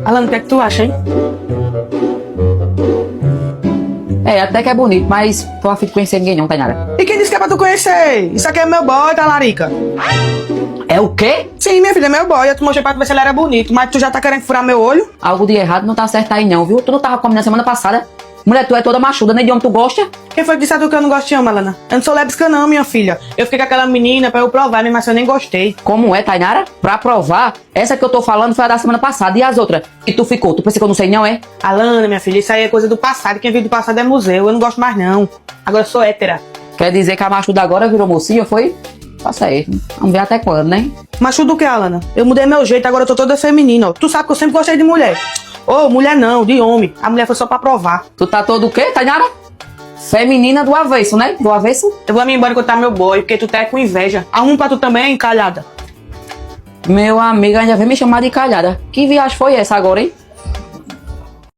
Alana, o que é que tu acha, hein? É, até que é bonito, mas tô a fim de conhecer ninguém não, Tainara. E quem disse que é pra tu conhecer? Isso aqui é meu boy, tá, Larica? É o quê? Sim, minha filha, é meu boy. Eu te mostrei pra tu ver se ele era bonito, mas tu já tá querendo furar meu olho? Algo de errado não tá certo aí não, viu? Tu não tava comigo na semana passada. Mulher, tu é toda machuda, nem de homem tu gosta? Quem foi que disse a tu que eu não gosto de homem, Alana? Eu não sou lésbica não, minha filha. Eu fiquei com aquela menina pra eu provar, mas eu nem gostei. Como é, Tainara? Pra provar, essa que eu tô falando foi a da semana passada. E as outras? E tu ficou? Tu pensa que eu não sei não, é? Alana, minha filha, isso aí é coisa do passado. Quem vive do passado é museu. Eu não gosto mais, não. Agora eu sou hétera. Quer dizer que a machuda agora virou mocinha, foi? Tá certo. Vamos ver até quando, né? Macho do que, Alana? Eu mudei meu jeito, agora eu tô toda feminina, ó. Tu sabe que eu sempre gostei de mulher. Ô, mulher não, de homem. A mulher foi só pra provar. Tu tá todo o quê, Tainara? Feminina do avesso, né? Do avesso? Eu vou me embora encontrar meu boy, porque tu tá com inveja. Arruma pra tu também, encalhada. Meu amigo ainda vem me chamar de calhada. Que viagem foi essa agora, hein?